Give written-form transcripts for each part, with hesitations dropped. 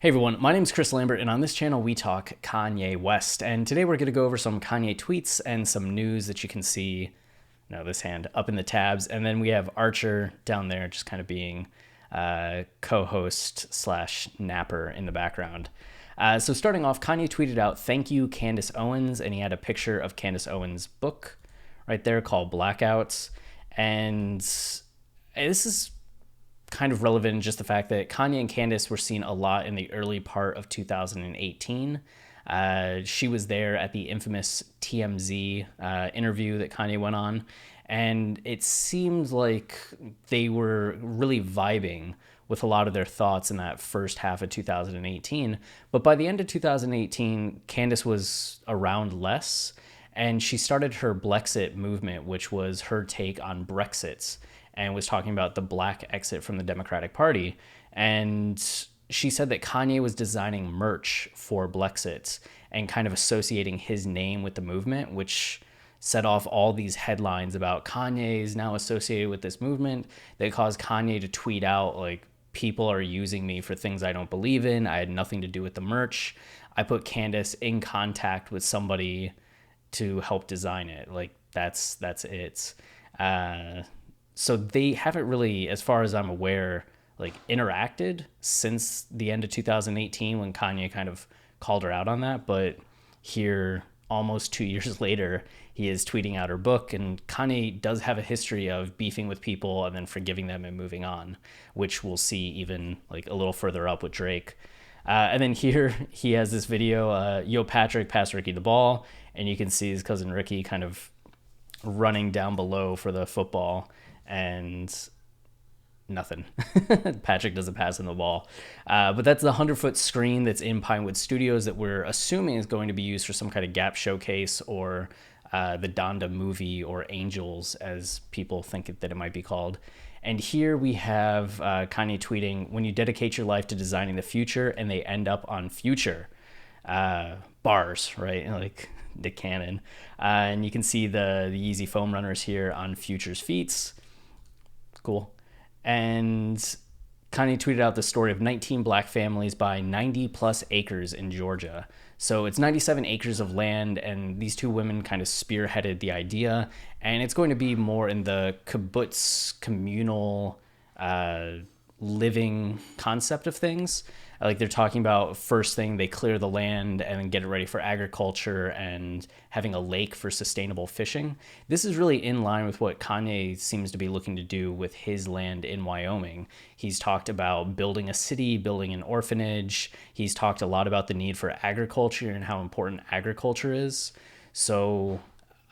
Hey everyone, my name is Chris Lambert, and on this channel we talk Kanye West. And today we're going to go over some Kanye tweets and some news that you can see, this hand up in the tabs. And then we have Archer down there just kind of being co-host slash napper in the background. So starting off, Kanye tweeted out, "Thank you, Candace Owens," and he had a picture of Candace Owens' book right there called Blackouts. And this is kind of relevant in just the fact that Kanye and Candace were seen a lot in the early part of 2018. She was there at the infamous TMZ interview that Kanye went on, and it seemed like they were really vibing with a lot of their thoughts in that first half of 2018. But by the end of 2018, Candace was around less, and she started her Blexit movement, which was her take on Brexit, and was talking about the black exit from the Democratic Party. And she said that Kanye was designing merch for Blexit and kind of associating his name with the movement, which set off all these headlines about Kanye is now associated with this movement. That caused Kanye to tweet out, like, people are using me for things I don't believe in. I had nothing to do with the merch. I put Candace in contact with somebody to help design it. Like, that's it. So they haven't really, as far as I'm aware, like interacted since the end of 2018 when Kanye kind of called her out on that. But here, almost 2 years later, he is tweeting out her book, and Kanye does have a history of beefing with people and then forgiving them and moving on, which we'll see even like a little further up with Drake. And then here he has this video, "Yo Patrick, pass Ricky the ball," and you can see his cousin Ricky kind of running down below for the football, and nothing. Patrick doesn't pass him the ball. But that's the 100-foot screen that's in Pinewood Studios that we're assuming is going to be used for some kind of Gap showcase or the Donda movie, or Angels, as people think that it might be called. And here we have Kanye tweeting, "When you dedicate your life to designing the future and they end up on Future." Bars, right? Like Nick Cannon. And you can see the Yeezy foam runners here on Future's feet. Cool. And Kanye tweeted out the story of 19 black families buy 90 plus acres in Georgia. So it's 97 acres of land, and these two women kind of spearheaded the idea. And it's going to be more in the kibbutz communal living concept of things. Like, they're talking about, first thing, they clear the land and then get it ready for agriculture and having a lake for sustainable fishing. This is really in line with what Kanye seems to be looking to do with his land in Wyoming. He's talked about building a city, building an orphanage. He's talked a lot about the need for agriculture and how important agriculture is. So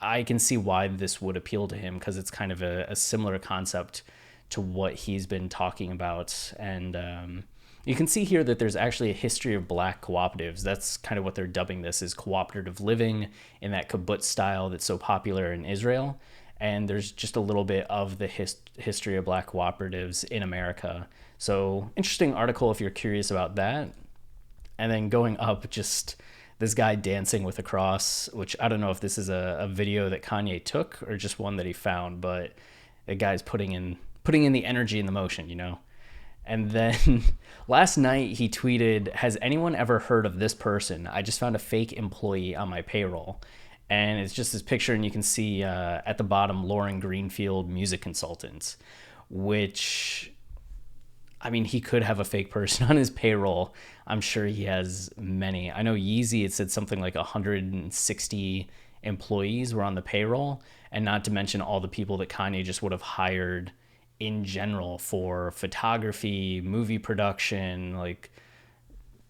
I can see why this would appeal to him, because it's kind of a similar concept to what he's been talking about. And you can see here that there's actually a history of black cooperatives. That's kind of what they're dubbing this, is cooperative living in that kibbutz style that's so popular in Israel. And there's just a little bit of the history of black cooperatives in America. So interesting article if you're curious about that. And then going up, just this guy dancing with a cross, which I don't know if this is a video that Kanye took or just one that he found, but the guy's putting in the energy and the motion. And then last night he tweeted, "Has anyone ever heard of this person? I just found a fake employee on my payroll." And it's just this picture, and you can see at the bottom, Lauren Greenfield, music consultant, which, I mean, he could have a fake person on his payroll. I'm sure he has many. I know Yeezy, it said something like 160 employees were on the payroll, and not to mention all the people that Kanye just would have hired in general for photography, movie production, like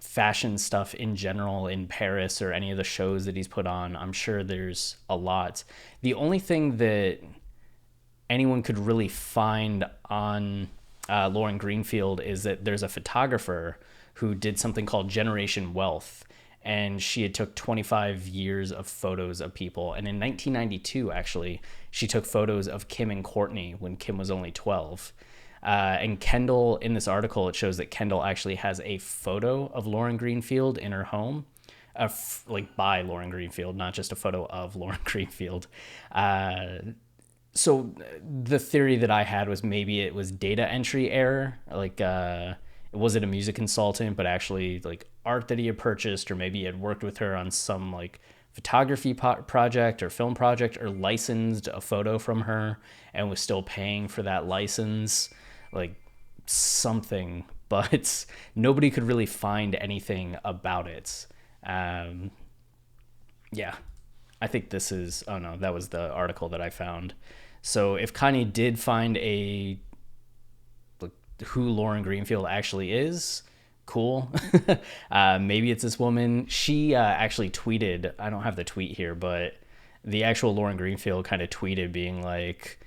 fashion stuff in general in Paris or any of the shows that he's put on. I'm sure there's a lot. The only thing that anyone could really find on Lauren Greenfield is that there's a photographer who did something called Generation Wealth, and she had took 25 years of photos of people. And in 1992, actually, she took photos of Kim and Courtney when Kim was only 12. And Kendall, in this article, it shows that Kendall actually has a photo of Lauren Greenfield in her home, like by Lauren Greenfield, not just a photo of Lauren Greenfield. So the theory that I had was maybe it was data entry error, like was it a music consultant, but actually like art that he had purchased, or maybe he had worked with her on some like photography project or film project, or licensed a photo from her and was still paying for that license, like something, but nobody could really find anything about it. Yeah, I think this is, oh no, that was the article that I found. So if Kanye did find a, like, who Lauren Greenfield actually is, cool. Maybe it's this woman. She actually tweeted, I don't have the tweet here, but the actual Lauren Greenfield kind of tweeted being like,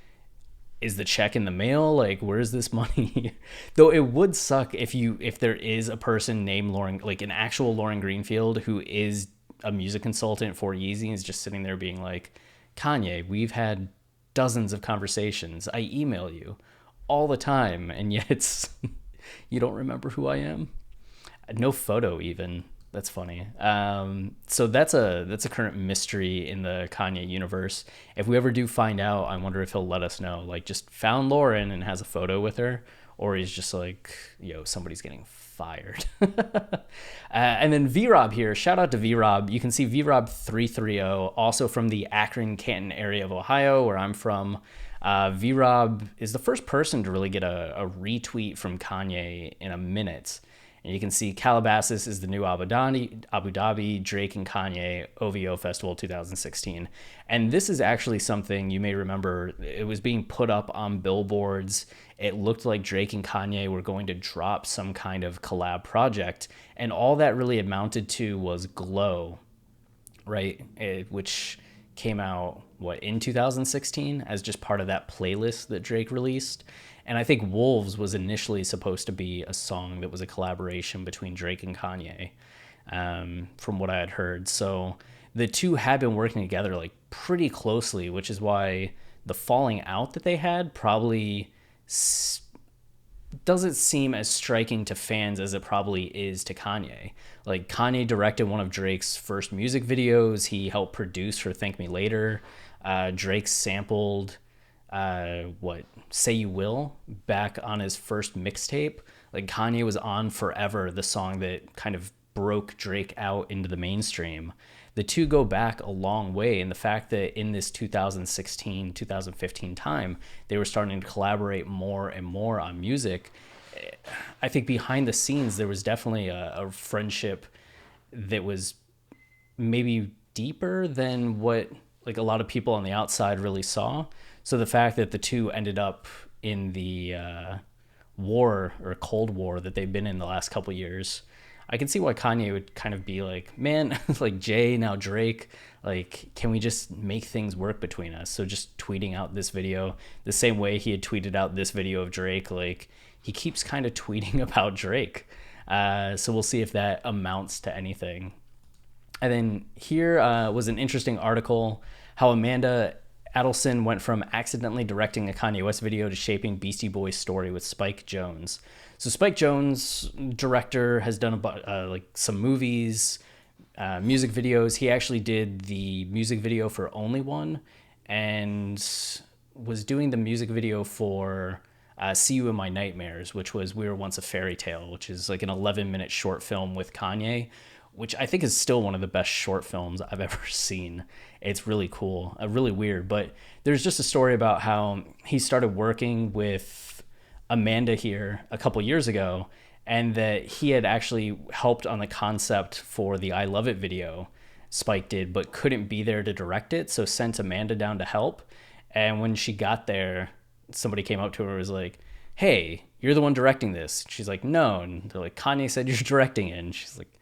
is the check in the mail? Like, where's this money? Though it would suck if there is a person named Lauren, like an actual Lauren Greenfield who is a music consultant for Yeezy, and is just sitting there being like, Kanye, we've had dozens of conversations. I email you all the time, and yet you don't remember who I am. No photo even. That's funny. So that's a current mystery in the Kanye universe. If we ever do find out, I wonder if he'll let us know. Like, just found Lauren and has a photo with her, or he's just like, yo, somebody's getting fired. And then V-Rob here. Shout out to V-Rob. You can see V-Rob 330, also from the Akron, Canton area of Ohio, where I'm from. V-Rob is the first person to really get a retweet from Kanye in a minute. And you can see Calabasas is the new Abu Dhabi, Drake and Kanye OVO Festival 2016. And this is actually something you may remember. It was being put up on billboards. It looked like Drake and Kanye were going to drop some kind of collab project. And all that really amounted to was Glow, right? Which came out, in 2016 as just part of that playlist that Drake released. And I think Wolves was initially supposed to be a song that was a collaboration between Drake and Kanye, from what I had heard. So the two had been working together like pretty closely, which is why the falling out that they had probably doesn't seem as striking to fans as it probably is to Kanye. Like, Kanye directed one of Drake's first music videos. He helped produce for Thank Me Later. Drake sampled Say You Will back on his first mixtape. Like, Kanye was on Forever, the song that kind of broke Drake out into the mainstream. The two go back a long way, and the fact that in this 2016, 2015 time, they were starting to collaborate more and more on music, I think behind the scenes, there was definitely a friendship that was maybe deeper than what like a lot of people on the outside really saw. So the fact that the two ended up in the war or Cold War that they've been in the last couple years, I can see why Kanye would kind of be like, man, like Jay, now Drake, like, can we just make things work between us? So just tweeting out this video the same way he had tweeted out this video of Drake, like, he keeps kind of tweeting about Drake. So we'll see if that amounts to anything. And then here was an interesting article, how Amanda Addison went from accidentally directing a Kanye West video to shaping Beastie Boys' story with Spike Jonze. So Spike Jonze, director, has done like some movies, music videos. He actually did the music video for Only One, and was doing the music video for See You in My Nightmares, which was We Were Once a Fairy Tale, which is like an 11-minute short film with Kanye, which I think is still one of the best short films I've ever seen. It's really cool, really weird. But there's just a story about how he started working with Amanda here a couple years ago, and that he had actually helped on the concept for the I Love It video Spike did, but couldn't be there to direct it, so sent Amanda down to help. And when she got there, somebody came up to her and was like, hey, you're the one directing this. She's like, no. And they're like, Kanye said you're directing it. And she's like,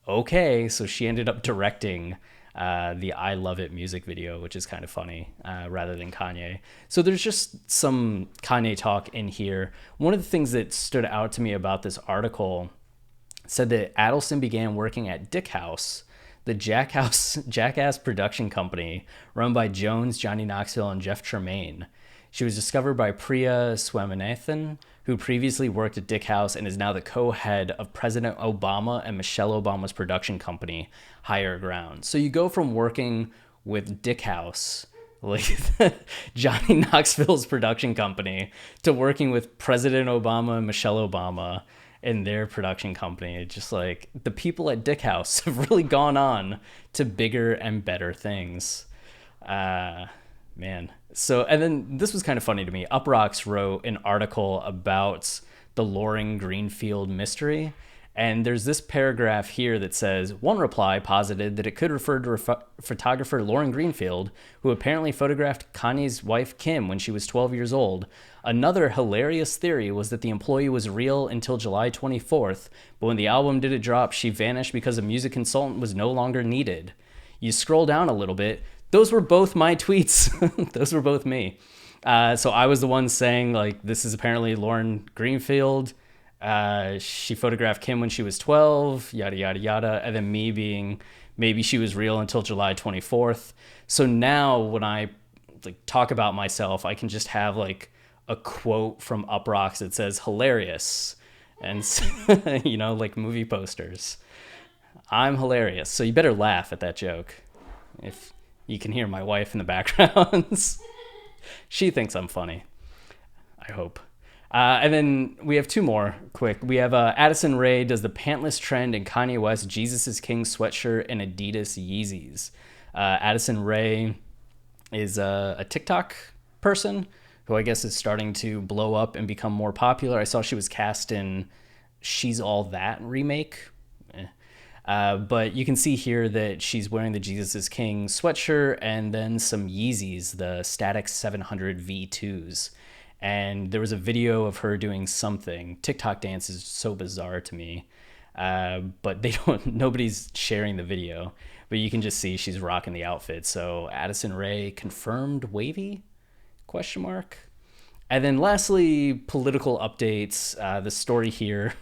okay. So she ended up directing the I Love It music video, which is kind of funny, rather than Kanye. So there's just some Kanye talk in here. One of the things that stood out to me about this article said that Addison began working at Dick House, the jackass production company run by Jones, Johnny Knoxville, and Jeff Tremaine. She was discovered by Priya Swaminathan, who previously worked at Dick House and is now the co-head of President Obama and Michelle Obama's production company, Higher Ground. So you go from working with Dick House, like Johnny Knoxville's production company, to working with President Obama and Michelle Obama. in their production company. It's just like the people at Dick House have really gone on to bigger and better things. Man. So, and then this was kind of funny to me. Uprocks wrote an article about the Loring Greenfield mystery. And there's this paragraph here that says, one reply posited that it could refer to photographer Loring Greenfield, who apparently photographed Kanye's wife Kim when she was 12 years old. Another hilarious theory was that the employee was real until July 24th, but when the album didn't drop, she vanished because a music consultant was no longer needed. You scroll down a little bit, those were both my tweets. Those were both me. So I was the one saying, like, this is apparently Loring Greenfield. She photographed Kim when she was 12, yada, yada, yada. And then me being, maybe she was real until July 24th. So now when I talk about myself, I can just have like a quote from Uprocks that says hilarious. And, like movie posters. I'm hilarious. So you better laugh at that joke. If you can hear my wife in the background. She thinks I'm funny. I hope. And then we have two more quick. We have Addison Rae does the pantless trend in Kanye West Jesus is King sweatshirt and Adidas Yeezys. Addison Rae is a TikTok person who I guess is starting to blow up and become more popular. I saw she was cast in She's All That remake. But you can see here that she's wearing the Jesus is King sweatshirt and then some Yeezys, the Static 700 V2s. And there was a video of her doing something. TikTok dance is so bizarre to me. But nobody's sharing the video. But you can just see she's rocking the outfit. So Addison Rae confirmed wavy? ? And then lastly, political updates. The story here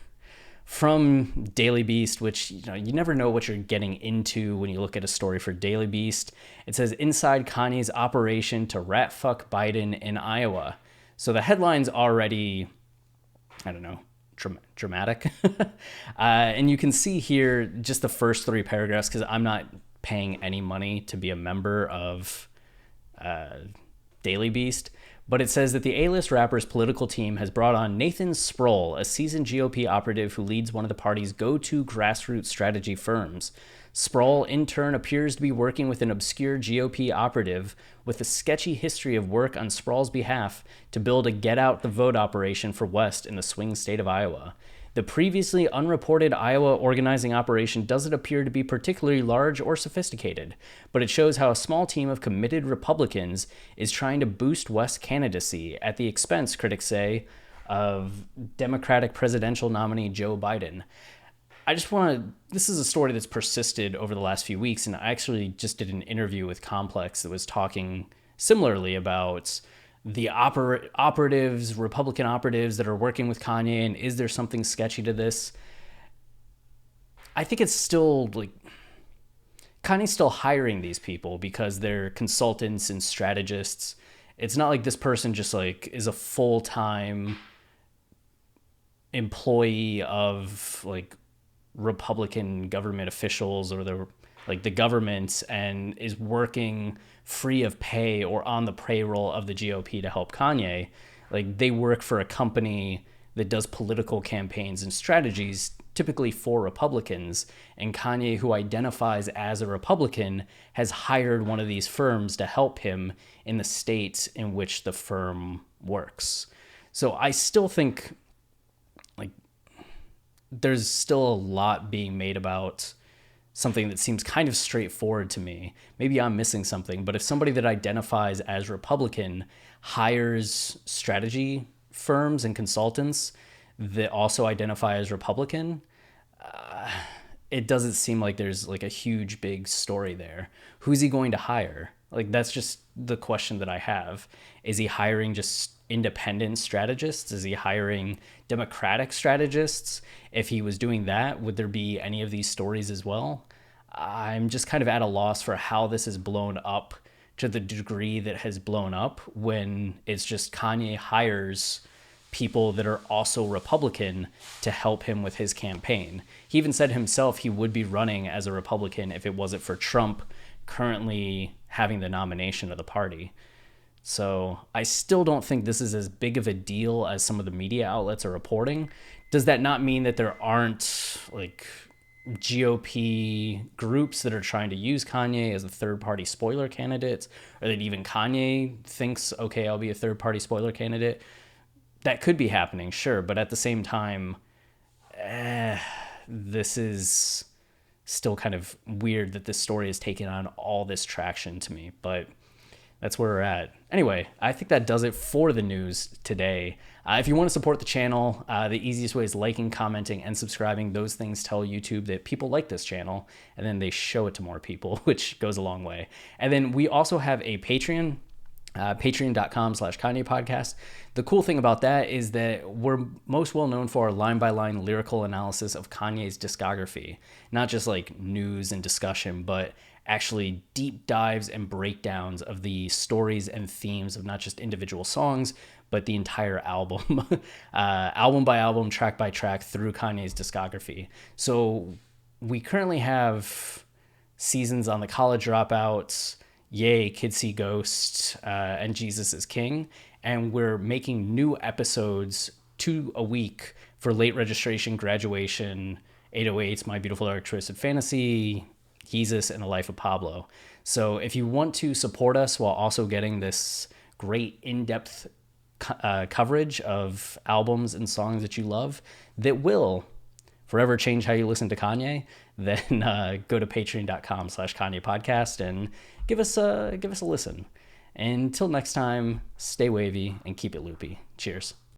from Daily Beast, which you never know what you're getting into when you look at a story for Daily Beast. It says, inside Kanye's operation to rat fuck Biden in Iowa. So the headline's already, I don't know, dramatic. And you can see here just the first three paragraphs, because I'm not paying any money to be a member of Daily Beast. But it says that the A-list rapper's political team has brought on Nathan Sproul, a seasoned GOP operative who leads one of the party's go-to grassroots strategy firms. Sproul, in turn, appears to be working with an obscure GOP operative with a sketchy history of work on Sproul's behalf to build a get-out-the-vote operation for West in the swing state of Iowa. The previously unreported Iowa organizing operation doesn't appear to be particularly large or sophisticated, but it shows how a small team of committed Republicans is trying to boost West's candidacy at the expense, critics say, of Democratic presidential nominee Joe Biden. This is a story that's persisted over the last few weeks, and I actually just did an interview with Complex that was talking similarly about the operatives, Republican operatives that are working with Kanye, and is there something sketchy to this? I think it's still Kanye's still hiring these people because they're consultants and strategists. It's not like this person just is a full-time employee of Republican government officials or the government and is working free of pay or on the payroll of the GOP to help Kanye. They work for a company that does political campaigns and strategies typically for Republicans, and Kanye, who identifies as a Republican, has hired one of these firms to help him in the state in which the firm works. So I still think there's still a lot being made about something that seems kind of straightforward to me. Maybe I'm missing something, but if somebody that identifies as Republican hires strategy firms and consultants that also identify as Republican, it doesn't seem like there's a huge big story there. Who's he going to hire? That's just the question that I have. Is he hiring just independent strategists? Is he hiring Democratic strategists? If he was doing that, would there be any of these stories as well? I'm just kind of at a loss for how this has blown up to the degree that has blown up when it's just Kanye hires people that are also Republican to help him with his campaign. He even said himself he would be running as a Republican if it wasn't for Trump currently having the nomination of the party. So I still don't think this is as big of a deal as some of the media outlets are reporting. Does that not mean that there aren't like GOP groups that are trying to use Kanye as a third party spoiler candidate, or that even Kanye thinks, okay, I'll be a third party spoiler candidate? That could be happening, sure. But at the same time, this is still kind of weird that this story has taken on all this traction to me. But that's where we're at. Anyway, I think that does it for the news today. If you want to support the channel, the easiest way is liking, commenting, and subscribing. Those things tell YouTube that people like this channel, and then they show it to more people, which goes a long way. And then we also have a Patreon, patreon.com/Kanye podcast. The cool thing about that is that we're most well known for our line-by-line lyrical analysis of Kanye's discography. Not just like news and discussion, but actually deep dives and breakdowns of the stories and themes of not just individual songs, but the entire album, album by album, track by track through Kanye's discography. So we currently have seasons on the College Dropouts, Yay, Kids See Ghosts, and Jesus is King. And we're making new episodes 2 a week for Late Registration, Graduation, 808s, My Beautiful Dark Twisted Fantasy, Jesus, and The Life of Pablo. So if you want to support us while also getting this great in-depth coverage of albums and songs that you love that will forever change how you listen to Kanye, then go to patreon.com/Kanye podcast and give us a listen. Until next time, stay wavy and keep it loopy. Cheers.